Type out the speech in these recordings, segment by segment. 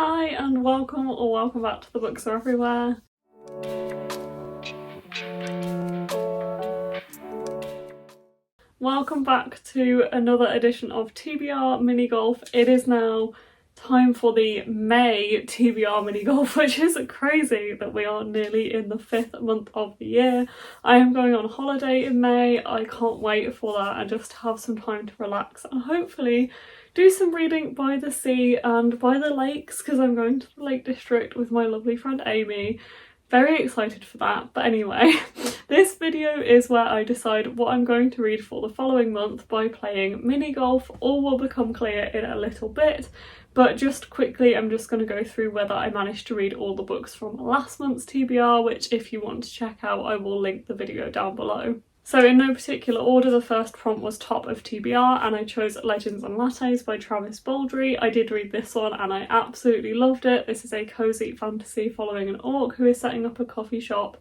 Hi and welcome or welcome back to The Books Are Everywhere. Welcome back to another edition of TBR Mini Golf. It is now time for the May TBR Mini Golf, which is crazy that we are nearly in the 5th month of the year. I am going on holiday in May. I can't wait for that and just have some time to relax and hopefully do some reading by the sea and by the lakes, because I'm going to the Lake District with my lovely friend Amy. Very excited for that. But anyway, this video is where I decide what I'm going to read for the following month by playing mini golf. All will become clear in a little bit, but just quickly I'm just going to go through whether I managed to read all the books from last month's TBR, which if you want to check out I will link the video down below. So in no particular order, the first prompt was top of TBR and I chose Legends and Lattes by Travis Baldry. I did read this one and I absolutely loved it. This is a cosy fantasy following an orc who is setting up a coffee shop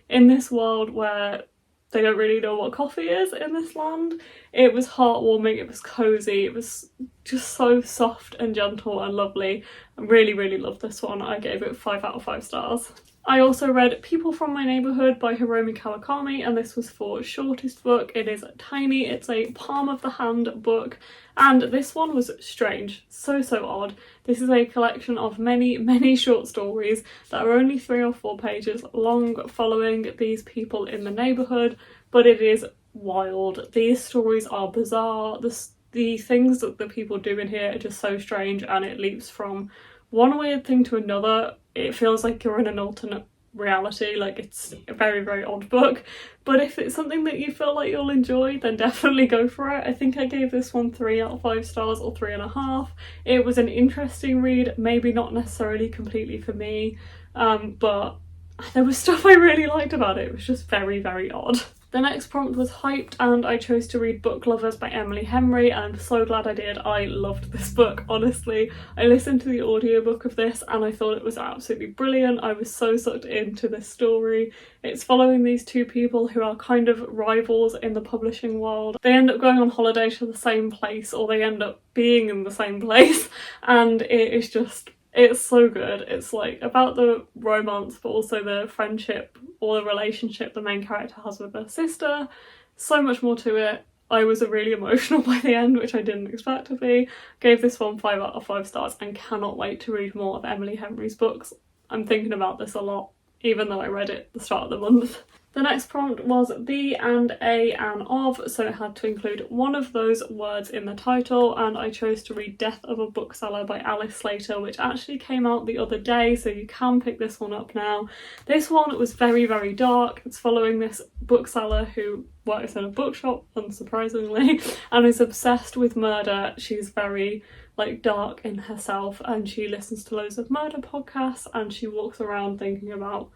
in this world where they don't really know what coffee is in this land. It was heartwarming, it was cosy, it was just so soft and gentle and lovely. I really loved this one. I gave it 5 out of 5 stars. I also read People from My Neighbourhood by Hiromi Kawakami, and this was for shortest book. It is tiny, it's a palm of the hand book, and this one was strange, so odd. This is a collection of many short stories that are only 3 or 4 pages long, following these people in the neighbourhood, but it is wild. These stories are bizarre. The things that the people do in here are just so strange, and it leaps from one weird thing to another. It feels like you're in an alternate reality. Like, it's a very odd book, but if it's something that you feel like you'll enjoy, then definitely go for it. I think I gave this one 3 out of 5 stars or 3.5. It was an interesting read, maybe not necessarily completely for me, but there was stuff I really liked about it. It was just very odd. The next prompt was hyped and I chose to read Book Lovers by Emily Henry, and I'm so glad I did. I loved this book, honestly. I listened to the audiobook of this and I thought it was absolutely brilliant. I was so sucked into this story. It's following these 2 people who are kind of rivals in the publishing world. They end up going on holiday to the same place, or they end up being in the same place, and it is just, it's so good. It's like about the romance but also the friendship or the relationship the main character has with her sister. So much more to it. I was really emotional by the end, which I didn't expect to be. Gave this one 5 out of 5 stars and cannot wait to read more of Emily Henry's books. I'm thinking about this a lot, even though I read it at the start of the month. The next prompt was the and a and of, so it had to include one of those words in the title, and I chose to read Death of a Bookseller by Alice Slater, which actually came out the other day, so you can pick this one up now. This one was very dark. It's following this bookseller who works in a bookshop, unsurprisingly, and is obsessed with murder. She's very dark in herself and she listens to loads of murder podcasts and she walks around thinking about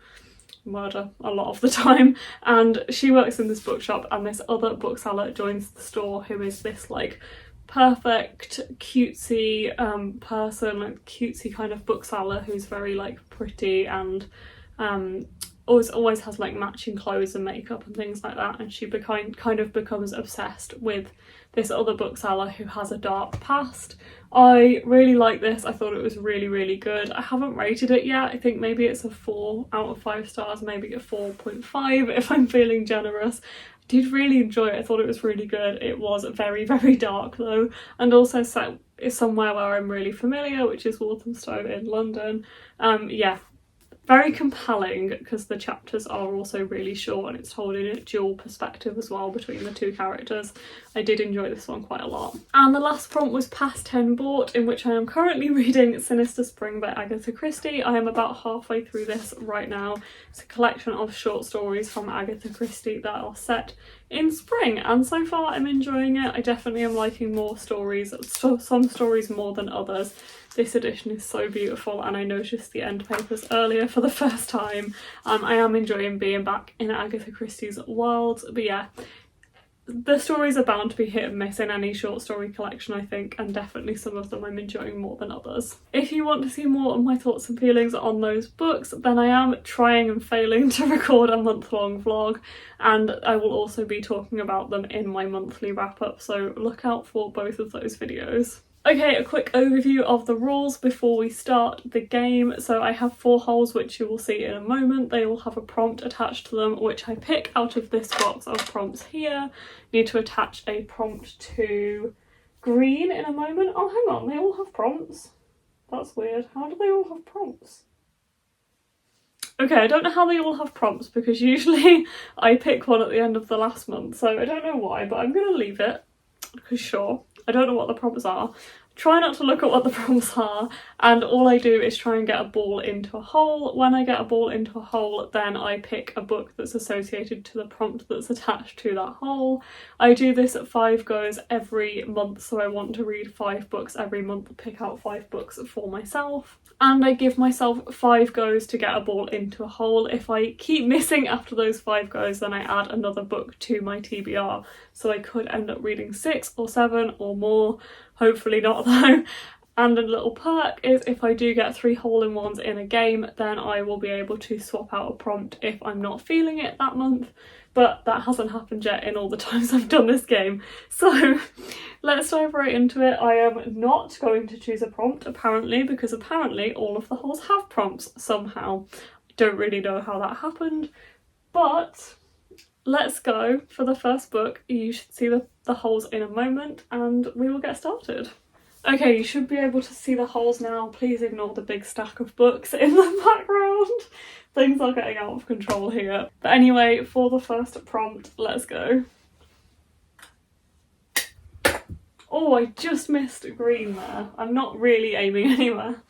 murder a lot of the time, and she works in this bookshop and this other bookseller joins the store who is this perfect cutesy person, cutesy kind of bookseller who's very pretty and always has matching clothes and makeup and things like that, and she kind of becomes obsessed with this other bookseller who has a dark past. I really like this. I thought it was really good. I haven't rated it yet. I think maybe it's a 4 out of 5 stars, maybe a 4.5 if I'm feeling generous. I did really enjoy it. I thought it was really good. It was very dark though, and also set somewhere where I'm really familiar, which is Walthamstow in London. Yeah, very compelling because the chapters are also really short and it's told in a dual perspective as well between the 2 characters. I did enjoy this one quite a lot. And the last prompt was Past 10 Bought, in which I am currently reading Sinister Spring by Agatha Christie. I am about halfway through this right now. It's a collection of short stories from Agatha Christie that are set in spring, and so far I'm enjoying it. I definitely am liking more stories, some stories more than others. This edition is so beautiful and I noticed the end papers earlier for the first time. I am enjoying being back in Agatha Christie's world, but yeah, the stories are bound to be hit and miss in any short story collection, I think, and definitely some of them I'm enjoying more than others. If you want to see more of my thoughts and feelings on those books, then I am trying and failing to record a month-long vlog, and I will also be talking about them in my monthly wrap-up, so look out for both of those videos. Okay, a quick overview of the rules before we start the game. So I have 4 holes which you will see in a moment. They all have a prompt attached to them which I pick out of this box of prompts here. Need to attach a prompt to green in a moment. Oh, hang on, they all have prompts. That's weird. How do they all have prompts? Okay, I don't know how they all have prompts because usually I pick one at the end of the last month, so I don't know why, but I'm going to leave it because sure, I don't know what the prompts are. Try not to look at what the prompts are, and all I do is try and get a ball into a hole. When I get a ball into a hole, then I pick a book that's associated to the prompt that's attached to that hole. I do this at 5 goes every month, so I want to read 5 books every month, pick out 5 books for myself. And I give myself 5 goes to get a ball into a hole. If I keep missing after those 5 goes, then I add another book to my TBR. So I could end up reading 6 or 7 or more. Hopefully not though. And a little perk is if I do get 3 hole-in-ones in a game, then I will be able to swap out a prompt if I'm not feeling it that month. But that hasn't happened yet in all the times I've done this game. So let's dive right into it. I am not going to choose a prompt apparently, because apparently all of the holes have prompts somehow. Don't really know how that happened, but let's go for the first book. You should see the holes in a moment and we will get started. Okay, you should be able to see the holes now. Please ignore the big stack of books in the background. Things are getting out of control here. But anyway, for the first prompt, let's go. Oh, I just missed green there. I'm not really aiming anywhere.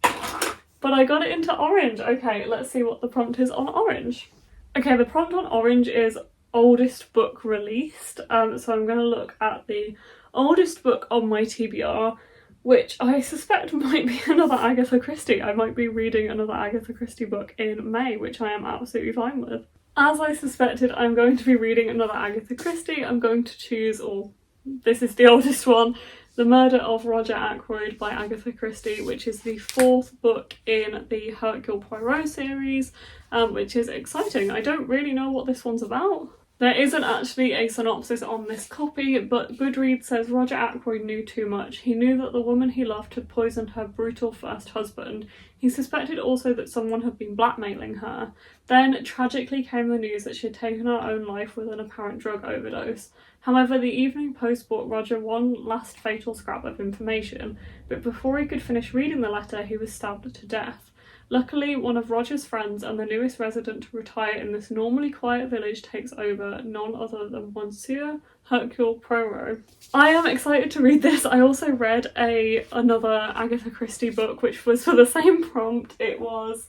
But I got it into orange. Okay, let's see what the prompt is on orange. Okay, the prompt on orange is oldest book released. So I'm going to look at the oldest book on my TBR, which I suspect might be another Agatha Christie. I might be reading another Agatha Christie book in May, which I am absolutely fine with. As I suspected, I'm going to be reading another Agatha Christie. I'm going to choose, or this is the oldest one, The Murder of Roger Ackroyd by Agatha Christie, which is the 4th book in the Hercule Poirot series, which is exciting. I don't really know what this one's about. There isn't actually a synopsis on this copy, but Goodreads says Roger Ackroyd knew too much. He knew that the woman he loved had poisoned her brutal first husband. He suspected also that someone had been blackmailing her. Then, tragically came the news that she had taken her own life with an apparent drug overdose. However, the Evening Post brought Roger one last fatal scrap of information, but before he could finish reading the letter, he was stabbed to death. Luckily, one of Roger's friends and the newest resident to retire in this normally quiet village takes over, none other than Monsieur Hercule Poirot. I am excited to read this. I also read another Agatha Christie book which was for the same prompt. It was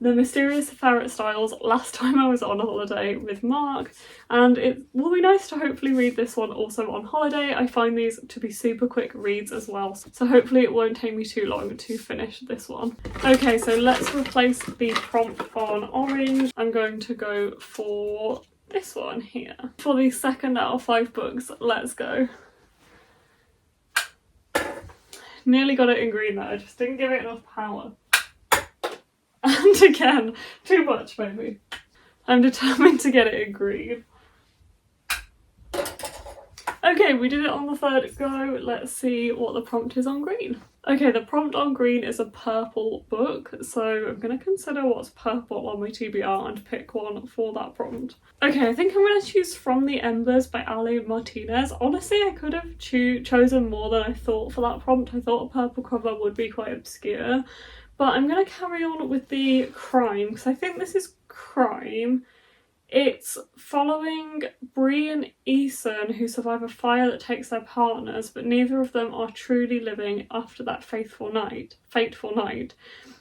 The Mysterious Affair at Styles last time I was on holiday with Mark, and it will be nice to hopefully read this one also on holiday. I find these to be super quick reads as well, so hopefully it won't take me too long to finish this one. Okay, so let's replace the prompt on orange. I'm going to go for this one here. For the 2nd out of 5 books, let's go. Nearly got it in green there, I just didn't give it enough power. And again, too much maybe. I'm determined to get it in green. Okay, we did it on the 3rd go. Let's see what the prompt is on green. Okay, the prompt on green is a purple book, so I'm going to consider what's purple on my TBR and pick one for that prompt. Okay, I think I'm going to choose From the Embers by Ali Martinez. Honestly, I could have chosen more than I thought for that prompt. I thought a purple cover would be quite obscure. But I'm going to carry on with the crime, because I think this is crime. It's following Bree and Eason, who survive a fire that takes their partners, but neither of them are truly living after that fateful night.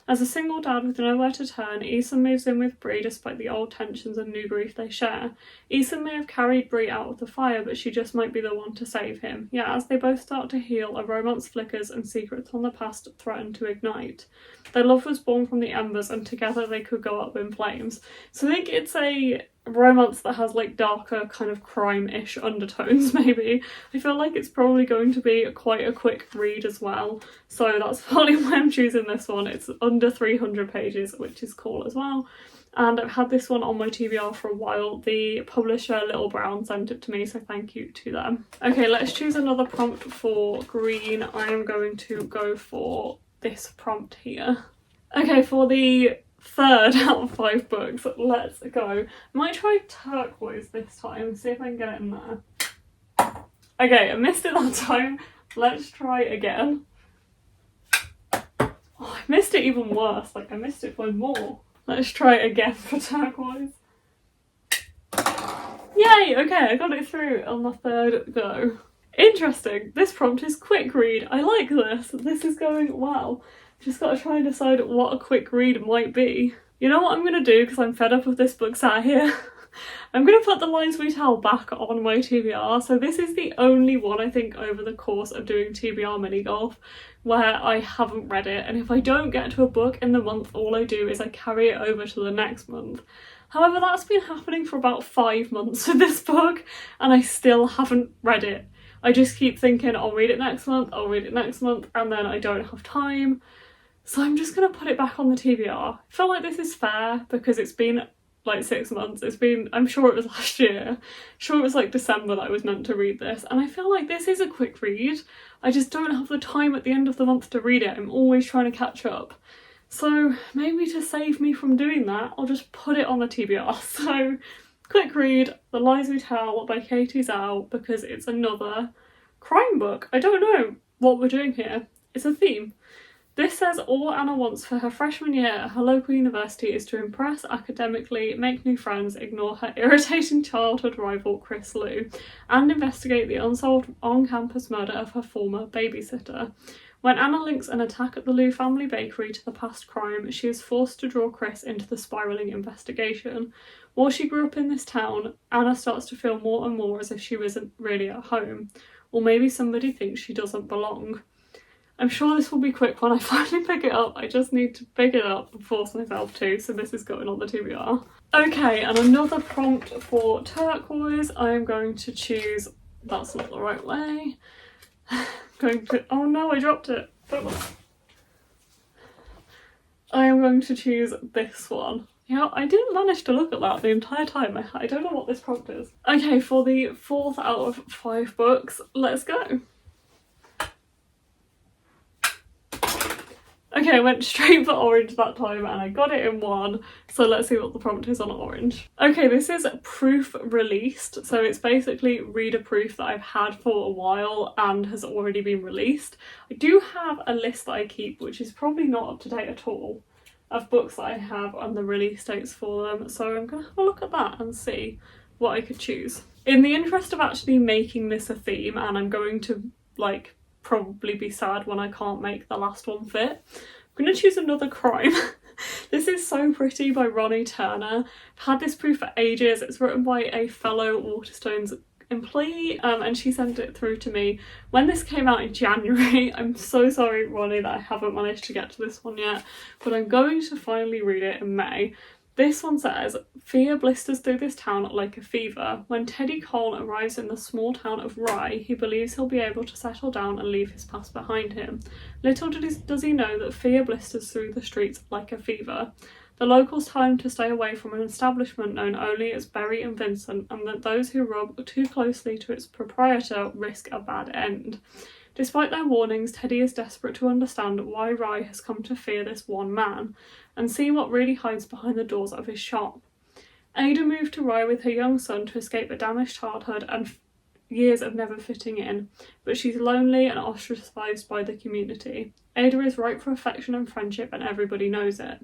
As a single dad with nowhere to turn, Eason moves in with Bree despite the old tensions and new grief they share. Eason may have carried Bree out of the fire, but she just might be the one to save him. Yet as they both start to heal, a romance flickers and secrets on the past threaten to ignite. Their love was born from the embers, and together they could go up in flames. So I think it's a romance that has like darker kind of crime-ish undertones maybe. I feel like it's probably going to be quite a quick read as well, so that's probably why I'm choosing this one. It's under 300 pages, which is cool as well. And I've had this one on my TBR for a while. The publisher Little Brown sent it to me, so thank you to them. Okay, let's choose another prompt for green. I am going to go for this prompt here. Okay, for the third out of 5 books, let's go. I might try turquoise this time, see if I can get it in there. Okay, I missed it that time. Let's try again. Oh, I missed it even worse, like I missed it by more. Let's try it again for turquoise. Yay! Okay, I got it through on the third go. Interesting. This prompt is quick read. I like this. This is going well. Just gotta try and decide what a quick read might be. You know what I'm gonna do, because I'm fed up with this book sat here? I'm gonna put The Lies We Tell back on my TBR. So this is the only one, I think, over the course of doing TBR mini golf where I haven't read it, and if I don't get to a book in the month, all I do is I carry it over to the next month. However, that's been happening for about 5 months with this book, and I still haven't read it. I just keep thinking I'll read it next month, I'll read it next month, and then I don't have time. So I'm just gonna put it back on the TBR. I feel like this is fair because it's been like 6 months. It's been, I'm sure it was last year. Sure it was like December that I was meant to read this. And I feel like this is a quick read. I just don't have the time at the end of the month to read it. I'm always trying to catch up. So maybe to save me from doing that, I'll just put it on the TBR. So quick read, The Lies We Tell by Katie Zhao, because it's another crime book. I don't know what we're doing here. It's a theme. This says all Anna wants for her freshman year at her local university is to impress academically, make new friends, ignore her irritating childhood rival Chris Liu, and investigate the unsolved on-campus murder of her former babysitter. When Anna links an attack at the Liu family bakery to the past crime, she is forced to draw Chris into the spiralling investigation. While she grew up in this town, Anna starts to feel more and more as if she isn't really at home, or maybe somebody thinks she doesn't belong. I'm sure this will be quick when I finally pick it up. I just need to pick it up and force myself to, so this is going on the TBR. Okay, and another prompt for turquoise. I am going to choose, that's not the right way. Oh no, I dropped it. I am going to choose this one. Yeah, I didn't manage to look at that the entire time. I don't know what this prompt is. Okay, for the 4th out of 5 books, let's go. Okay, I went straight for orange that time and I got it in 1, so let's see what the prompt is on orange. Okay, this is proof released, so it's basically reader proof that I've had for a while and has already been released. I do have a list that I keep, which is probably not up to date at all, of books that I have and the release dates for them, so I'm gonna have a look at that and see what I could choose. In the interest of actually making this a theme, and I'm going to like probably be sad when I can't make the last one fit, I'm going to choose another crime. This is So Pretty by Ronnie Turner. I've had this proof for ages. It's written by a fellow Waterstones employee, and she sent it through to me when this came out in January. I'm so sorry, Ronnie, that I haven't managed to get to this one yet, but I'm going to finally read it in May. This one says, fear blisters through this town like a fever. When Teddy Cole arrives in the small town of Rye, he believes he'll be able to settle down and leave his past behind him. Little does he know that fear blisters through the streets like a fever. The locals tell him to stay away from an establishment known only as Berry and Vincent, and that those who rub too closely to its proprietor risk a bad end. Despite their warnings, Teddy is desperate to understand why Rye has come to fear this one man, and see what really hides behind the doors of his shop. Ada moved to Rye with her young son to escape a damaged childhood and years of never fitting in, but she's lonely and ostracised by the community. Ada is ripe for affection and friendship, and everybody knows it.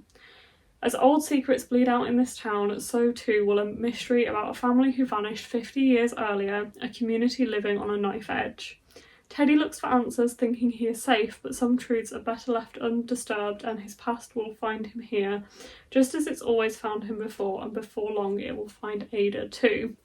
As old secrets bleed out in this town, so too will a mystery about a family who vanished 50 years earlier, a community living on a knife edge. Teddy looks for answers, thinking he is safe, but some truths are better left undisturbed, and his past will find him here, just as it's always found him before, and before long it will find Ada too.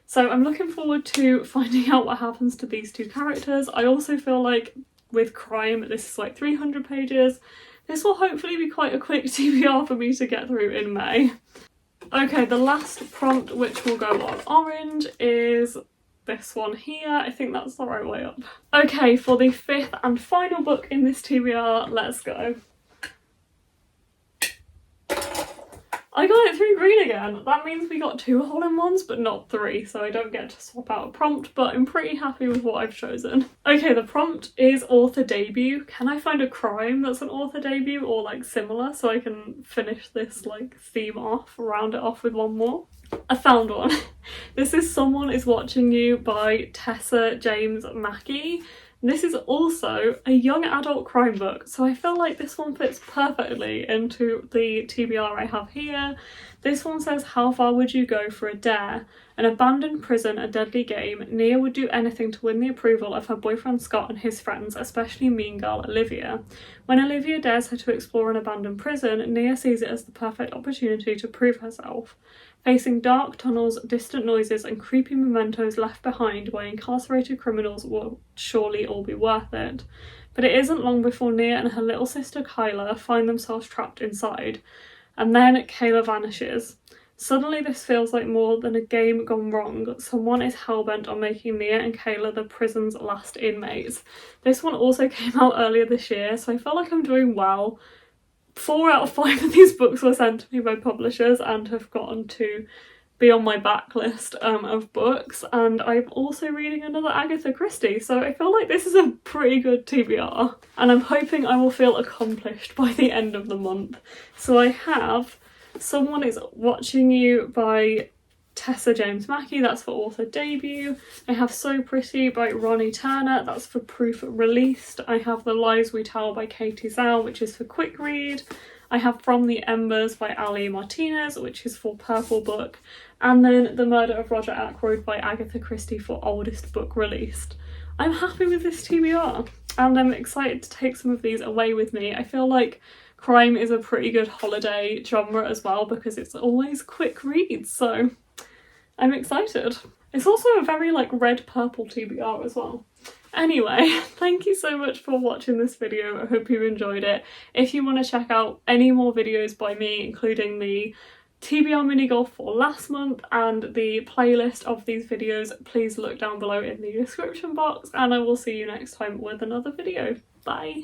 So I'm looking forward to finding out what happens to these two characters. I also feel like with crime, this is like 300 pages. This will hopefully be quite a quick TBR for me to get through in May. Okay, the last prompt which will go on orange is this one here. I think that's the right way up. Okay, for the 5th and final book in this TBR, let's go. I got it through green again. That means we got 2 hole-in-ones, but not 3, so I don't get to swap out a prompt, but I'm pretty happy with what I've chosen. Okay, the prompt is author debut. Can I find a crime that's an author debut or like similar so I can finish this like theme off, round it off with one more? I found one. This is Someone Is Watching You by Tessa James Mackey. This is also a young adult crime book, so I feel like this one fits perfectly into the TBR I have here. This one says, how far would you go for a dare? An abandoned prison, a deadly game. Nia would do anything to win the approval of her boyfriend Scott and his friends, especially mean girl Olivia. When Olivia dares her to explore an abandoned prison, Nia sees it as the perfect opportunity to prove herself. Facing dark tunnels, distant noises and creepy mementos left behind by incarcerated criminals will surely all be worth it. But it isn't long before Nia and her little sister Kyla find themselves trapped inside. And then Kayla vanishes. Suddenly this feels like more than a game gone wrong. Someone is hellbent on making Nia and Kayla the prison's last inmates. This one also came out earlier this year, so I feel like I'm doing well. 4 out of 5 of these books were sent to me by publishers and have gotten to be on my backlist of books, and I'm also reading another Agatha Christie, so I feel like this is a pretty good TBR, and I'm hoping I will feel accomplished by the end of the month. So I have Someone Is Watching You by Tessa James Mackey, that's for author debut. I have So Pretty by Ronnie Turner, that's for proof released. I have The Lies We Tell by Katie Zhao, which is for quick read. I have From the Embers by Ali Martinez, which is for purple book. And then The Murder of Roger Ackroyd by Agatha Christie for oldest book released. I'm happy with this TBR, and I'm excited to take some of these away with me. I feel like crime is a pretty good holiday genre as well because it's always quick reads, so I'm excited. It's also a very like red purple TBR as well. Anyway, thank you so much for watching this video. I hope you enjoyed it. If you want to check out any more videos by me, including the TBR mini golf for last month and the playlist of these videos, please look down below in the description box, and I will see you next time with another video. Bye!